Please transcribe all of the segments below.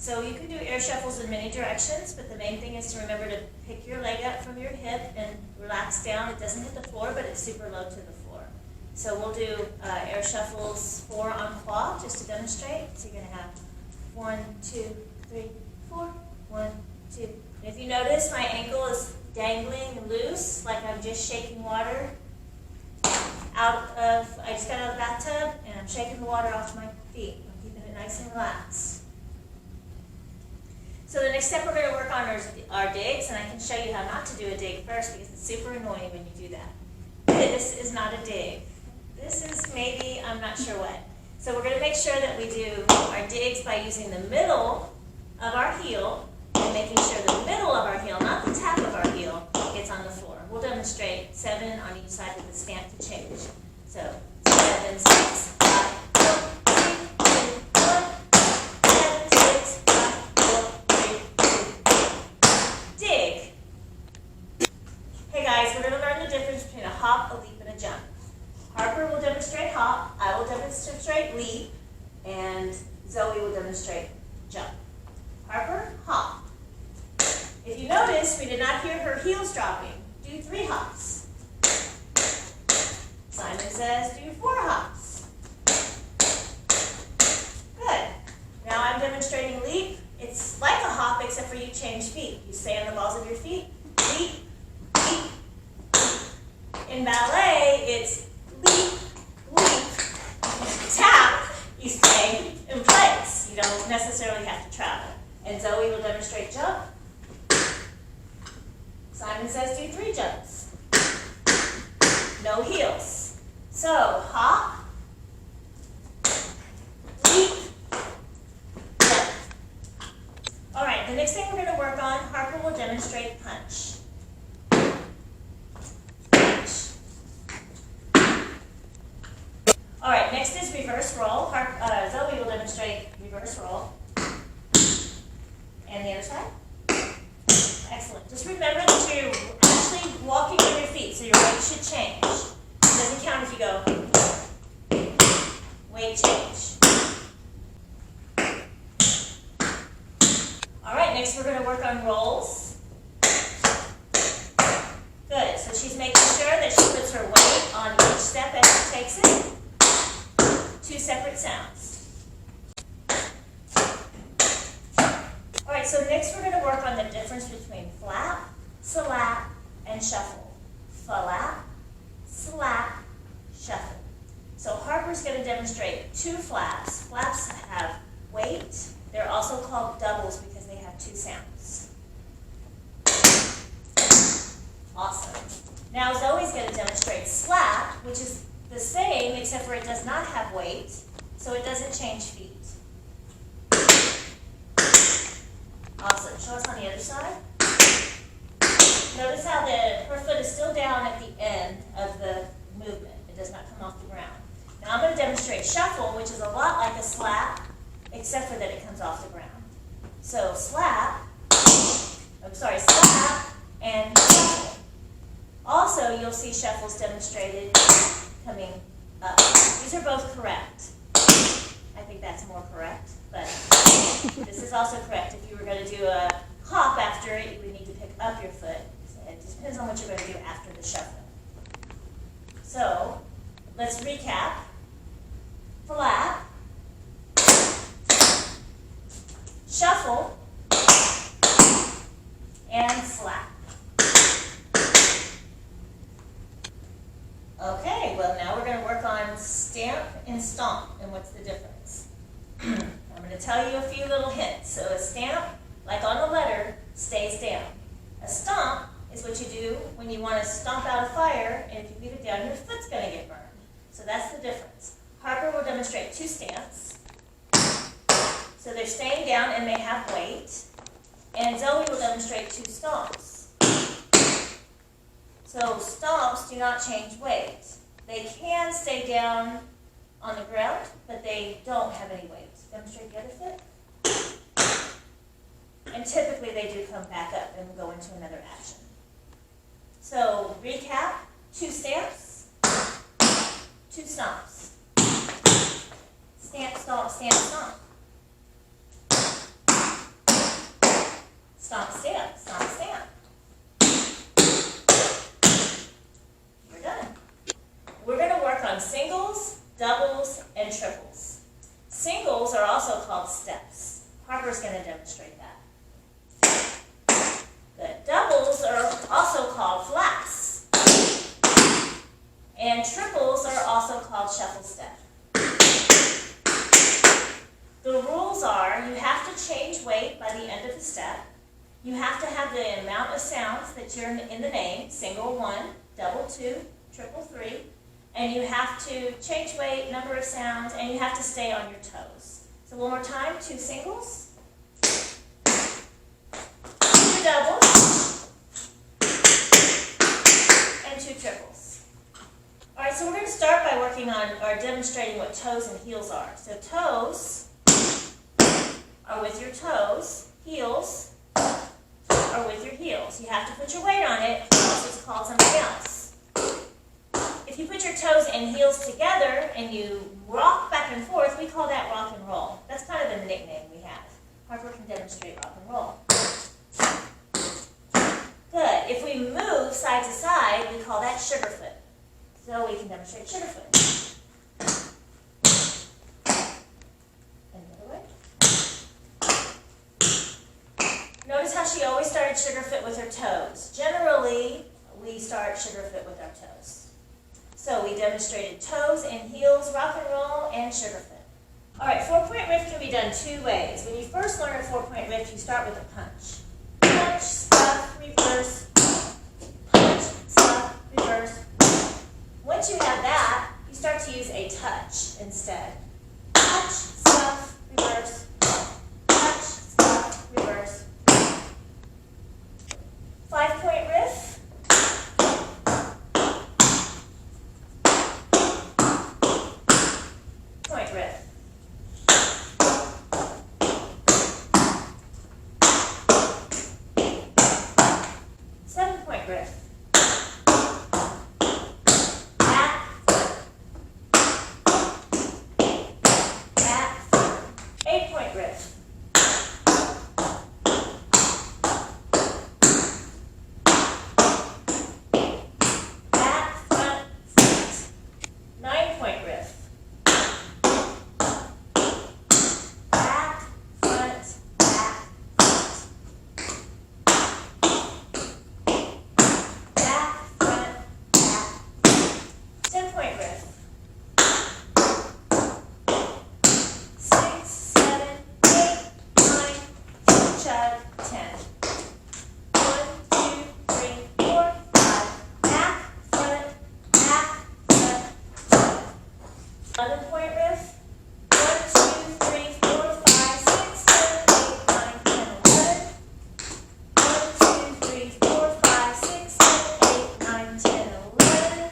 So you can do air shuffles in many directions, but the main thing is to remember to pick your leg up from your hip and relax down. It doesn't hit the floor, but it's super low to the floor. So we'll do air shuffles 4 en croix just to demonstrate. So you're going to have 1, 2, 3, 4, 1, 2. And if you notice, my ankle is dangling loose, like I'm just shaking water I just got out of the bathtub, and I'm shaking the water off my feet. I'm keeping it nice and relaxed. So the next step we're going to work on are digs, and I can show you how not to do a dig first because it's super annoying when you do that. This is not a dig. This is maybe, I'm not sure what. So we're going to make sure that we do our digs by using the middle of our heel and making sure the middle of our heel, not the tap of our heel, gets on the floor. We'll demonstrate 7 on each side with the stamp to change. So 7, 6, 5, 4, 3, 2, 1. 7, 6, 5, 4, 3, 2. Dig. Hey guys, we're going to learn the difference between a hop, a leap, and a jump. Harper will demonstrate hop, I will demonstrate leap, and Zoe will demonstrate jump. Harper, hop. If you notice, we did not hear her heels dropping. Do 3 hops. Simon says do 4 hops. Good. Now I'm demonstrating leap. It's like a hop except for you change feet. You stay on the balls of your feet. Leap, leap, leap. In ballet, it's leap, leap. Tap, you stay in place. You don't necessarily have to travel. And Zoe will demonstrate jump. Simon says do 3 jumps. No heels. So, hop, leap, jump. All right, the next thing we're going to work on, Harper will demonstrate punch. Punch. All right, next is reverse roll. Zoe will demonstrate reverse roll. And the other side. Excellent. Just remember that you're actually walking on your feet, so your weight should change. It doesn't count if you go, weight change. All right, next we're going to work on rolls. Good. So she's making sure that she puts her weight on each step as she takes it. 2 separate sounds. All right, so next we're going to work on the difference between flap, slap, and shuffle. Flap, slap, shuffle. So Harper's going to demonstrate 2 flaps. Flaps have weight. They're also called doubles because they have 2 sounds. Awesome. Now Zoe's going to demonstrate slap, which is the same except for it does not have weight, so it doesn't change feet. Awesome. Show us on the other side. Notice how her foot is still down at the end of the movement. It does not come off the ground. Now I'm going to demonstrate shuffle, which is a lot like a slap, except for that it comes off the ground. So slap and shuffle. Also, you'll see shuffles demonstrated coming up. These are both correct. I think that's more correct, but this is also correct. If you were going to do a hop after it, you would need to pick up your foot. So it just depends on what you're going to do after the shuffle. So let's recap. Flap, shuffle, and slap. Okay, well now we're going to work on stamp and stomp, and what's the difference? I'm going to tell you a few little hints. So a stamp, like on a letter, stays down. A stomp is what you do when you want to stomp out a fire, and if you leave it down, your foot's going to get burned. So that's the difference. Harper will demonstrate 2 stamps. So they're staying down and they have weight. And Zoe will demonstrate 2 stomps. So stomps do not change weight. They can stay down on the ground, but they don't have any weight. Demonstrate the other foot. And typically they do come back up and go into another action. So recap, 2 stamps, 2 stomps. Stamp, stomp, stamp, stomp. And triples are also called shuffle step. The rules are you have to change weight by the end of the step. You have to have the amount of sounds that you're in the name, single 1, double 2, triple 3, and you have to change weight, number of sounds, and you have to stay on your toes. So one more time, 2 singles, 2 doubles, and 2 triples. All right, so we're going to start by working on or demonstrating what toes and heels are. So toes are with your toes, heels are with your heels. You have to put your weight on it, or else it's called something else. If you put your toes and heels together and you rock back and forth, we call that rock and roll. That's kind of the nickname we have. Harper can demonstrate rock and roll. Good. If we move side to side, we call that sugarfoot. So we can demonstrate sugarfoot. And the other way. Notice how she always started sugarfoot with her toes. Generally, we start sugarfoot with our toes. So we demonstrated toes and heels, rock and roll, and sugarfoot. All right, 4-point riff can be done 2 ways. When you first learn a 4-point riff, you start with a punch. Punch, stuff, reverse, punch, stuff, reverse. Once you have that, you start to use a touch instead. Touch, stuff, reverse, touch, stuff, reverse. 5-point riff. Point riff. 7-point riff. Back, back. 8-point riff. Back, front, front. 9-point riff. Back, front, back, front. Back, front, back. 10-point riff. 6, 7, 8, 9, chug, 10. 1, 2, 3, 4, 5. Back, front, back, front, chug. 11-point riff. 1, 2, 3, 4, 5, 6, 7, 8, 9, 10, 11. 1, 2, 3, 4, 5, 6, 7, 8, 9, 10, 11.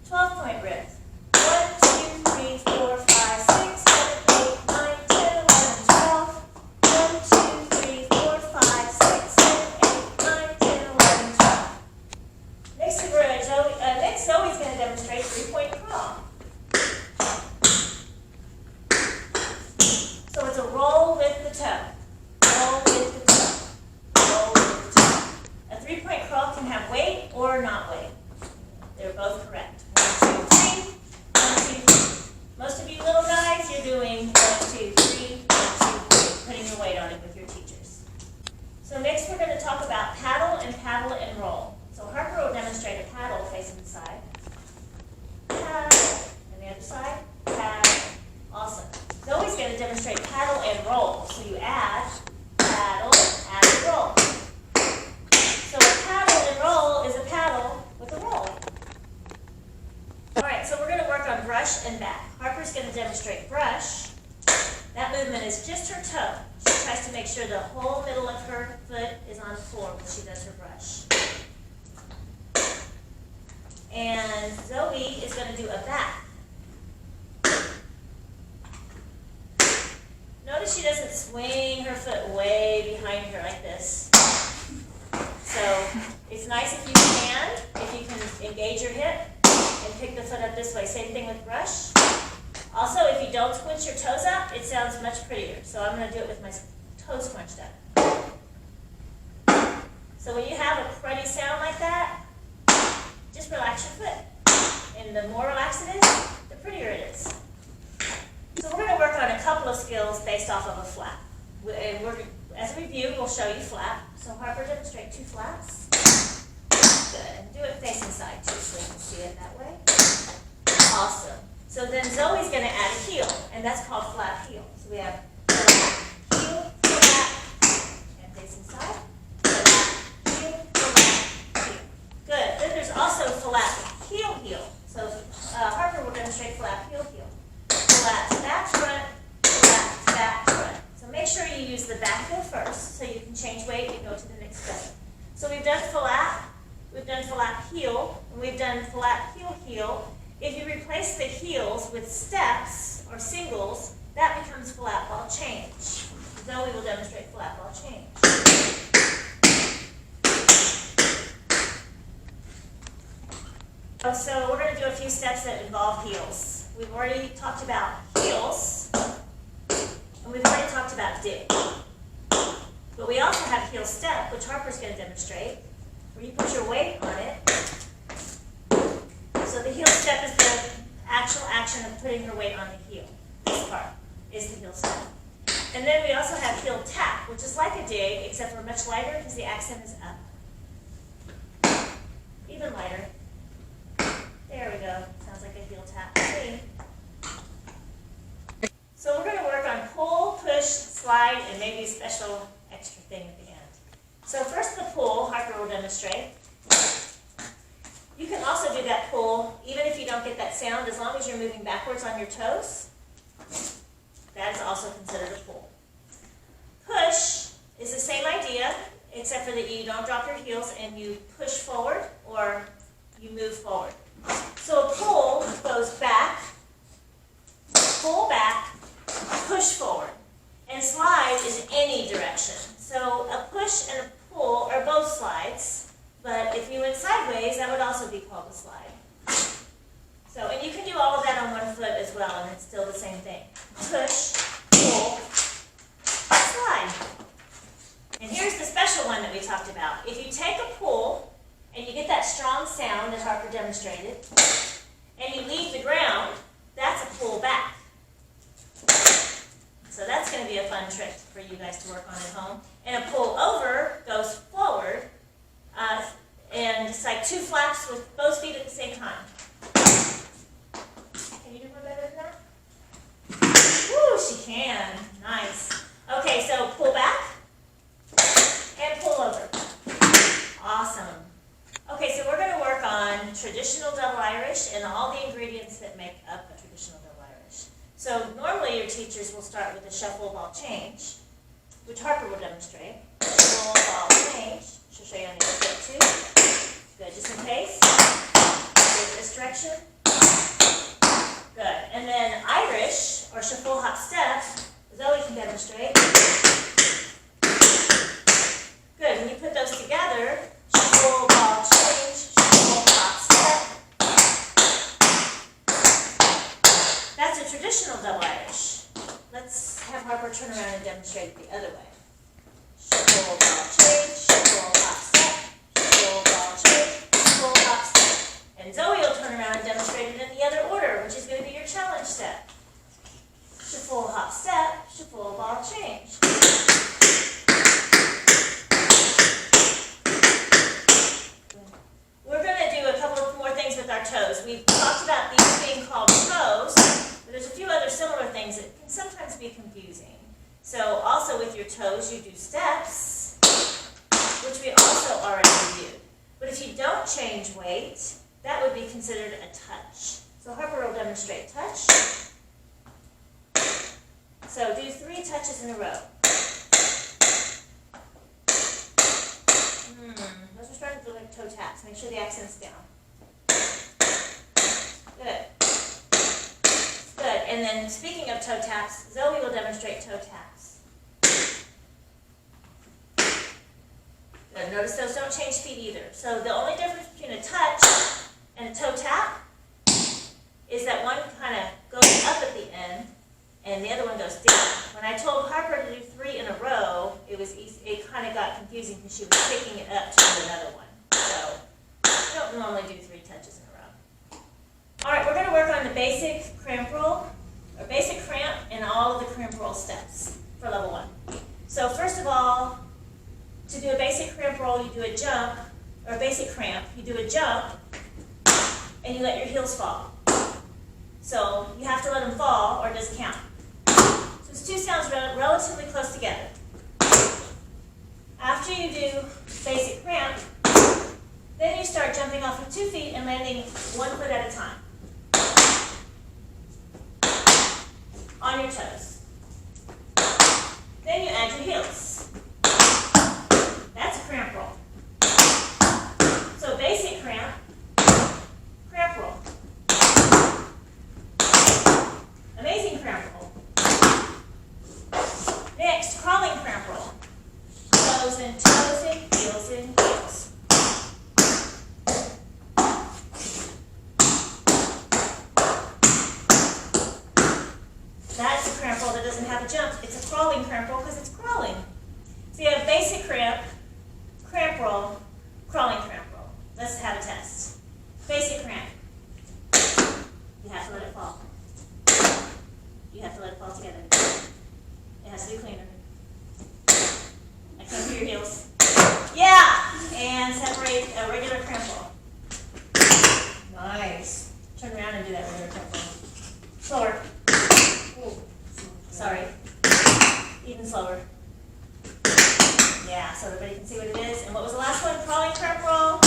12-point riff. 1, 2, 3, 4, 5, 6, 7, 8, 9, 10, 11, 12. 1, 2, 3, 4, 5, 6, 7, 8, 9, 10, 11, 12. Next, Zoe's going to demonstrate 3-point crawl. So it's a roll with the toe. Roll with the toe. Roll with the toe. A 3-point crawl can have weight or not weight. They're both correct. 1, 2, 3. 1, 2, 3. Most of you little guys, you're doing 1, 2, 3, 1, 2, 3, putting your weight on it with your teachers. So next we're going to talk about paddle and roll. So Harper will demonstrate a paddle facing the side. Paddle. And the other side. Paddle. Awesome. Zoe's going to demonstrate paddle and roll. So you add paddle, add and roll. So a paddle and roll is a paddle with a roll. All right, so we're going to work on brush and back. Harper's going to demonstrate brush. That movement is just her toe. She tries to make sure the whole middle of her foot is on the floor when she does her brush. And Zoe is going to do a back. Notice she doesn't swing her foot way behind her like this. So it's nice if you can engage your hip and pick the foot up this way. Same thing with brush. Also, if you don't squinch your toes up, it sounds much prettier. So I'm going to do it with my toes scrunched up. So when you have a cruddy sound like that, just relax your foot. And the more relaxed it is, the prettier it is. So we're going to work on a couple of skills based off of a flap. As a review, we'll show you flap. So Harper, demonstrate 2 flaps. Good. And do it facing side too so you can see it that way. So then Zoe's going to add a heel, and that's called flap heel. So we have flap, heel, flap, and facing side. Flap, heel, flap, heel. Good. Then there's also flap, heel, heel. So Harper will demonstrate flap, heel, heel. Flap, back, front, flap, back, front. So make sure you use the back heel first, so you can change weight and go to the next step. So we've done flap, heel, and we've done flap, heel, heel. If you replace the heels with steps or singles, that becomes flat ball change. Zoe will demonstrate flat ball change. So we're going to do a few steps that involve heels. We've already talked about heels, and we've already talked about dig. But we also have heel step, which Harper's going to demonstrate, where you put your weight on it. So the heel step is the actual action of putting your weight on the heel. This part is the heel step. And then we also have heel tap, which is like a dig, except for much lighter because the accent is up. Even lighter. There we go. Sounds like a heel tap to me. So we're going to work on pull, push, slide, and maybe a special extra thing at the end. So first the pull, Harper will demonstrate. You can also do that pull even if you don't get that sound, as long as you're moving backwards on your toes. That is also considered a pull. Push is the same idea, except for that you don't drop your heels and you push forward or you move forward. So a pull goes back, pull back, push forward. And slide is any direction. So a push and a pull are both slides. But if you went sideways, that would also be called a slide. So, and you can do all of that on one foot as well, and it's still the same thing. Push, pull, slide. And here's the special one that we talked about. If you take a pull, and you get that strong sound that Harper demonstrated, and you leave the ground, that's a pull back. So that's going to be a fun trick for you guys to work on at home. And a pull over goes forward. And it's like two flaps with both feet at the same time. Can you do one better than that? Woo, she can. Nice. Okay, so pull back and pull over. Awesome. Okay, so we're going to work on traditional double Irish and all the ingredients that make up a traditional double Irish. So normally your teachers will start with a shuffle ball change, which Harper will demonstrate. Shuffle ball change. She'll show you on the other foot too. Good, just in case. Go this direction. Good. And then Irish, or shuffle hop step, Zoe can demonstrate. Good. When you put those together, shuffle ball change, shuffle hop step. That's a traditional double Irish. Let's have Harper turn around and demonstrate it the other way. Shuffle ball change, shuffle hop step, shuffle ball change, shuffle hop step. And Zoe will turn around and demonstrate it in the other order, which is going to be your challenge step. Shuffle hop step, shuffle ball change. We're going to do a couple of more things with our toes. We've talked about these being called toes, but there's a few other similar things that can sometimes be confusing. So also with your toes, you do steps, which we also already reviewed. But if you don't change weight, that would be considered a touch. So Harper will demonstrate touch. So do 3 touches in a row. Those are starting to look like toe taps. Make sure the accent's down. Good. Good. And then speaking of toe taps, Zoe will demonstrate toe taps. Good. Notice those don't change feet either. So the only difference between a touch and a toe tap is that one kind of goes up at the end and the other one goes down. When I told Harper to do 3 in a row, it kind of got confusing because she was picking it up to do another one. So you don't normally do 3 touches in a row. All right, we're going to work on the basic cramp roll, or basic cramp, and all of the cramp roll steps for level 1. So first of all, to do a basic cramp roll, you do a jump, or a basic cramp, you do a jump, and you let your heels fall. So you have to let them fall or it doesn't count. So it's two sounds relatively close together. After you do basic cramp, then you start jumping off with 2 feet and landing 1 foot at a time. On your toes. Then you add your heels. That's a cramp roll. So basic cramp, cramp roll. Amazing cramp roll. Next, crawling cramp roll. Toes and heels and heels. That's a cramp roll that doesn't have a jump. It's a crawling cramp roll because it's crawling. So you have basic cramp, cramp roll, crawling cramp roll. Let's have a test. Basic cramp. You have to let it fall. You have to let it fall together. It has to be cleaner. I come to your heels. Yeah! And separate a regular cramp roll. Nice. Turn around and do that regular cramp roll. Slower. Sorry. Even slower. Yeah, so everybody can see what it is. And what was the last one? Crawling cramp roll.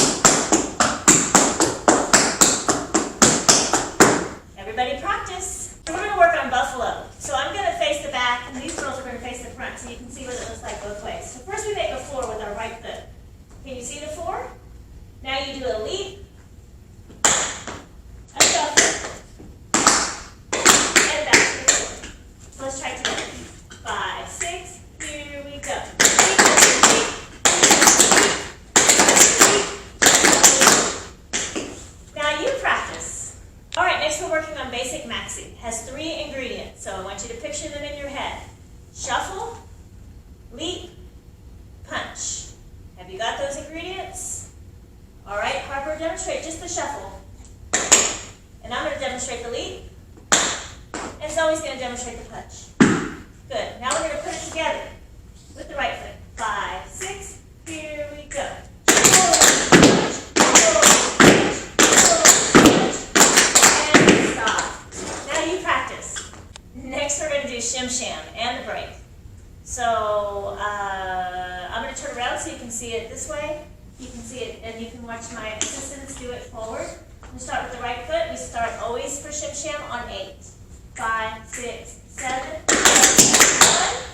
Everybody practice. So we're going to work on buffalo. So I'm going to face the back, and these girls are going to face the front, so you can see what it looks like both ways. So first we make a 4 with our right foot. Can you see the 4? Now you do a leap, a shuffle, and back to the 4. So let's try it together. 5, 6, here we go. Now you practice. All right, next we're working on basic maxi. It has 3 ingredients, so I want you to picture them in your head. Shuffle, leap, punch. Have you got those ingredients? All right, Harper, demonstrate just the shuffle. And I'm going to demonstrate the leap. And Zoe's going to demonstrate the punch. Good. Now we're going to put it together with the right foot. 5, 6, here we go. And stop. Now you practice. Next we're going to do shim sham and the break. So I'm going to turn around so you can see it this way. You can see it, and you can watch my assistants do it forward. We start with the right foot. We start always for shim sham on 8. 5, 6, 7, 1.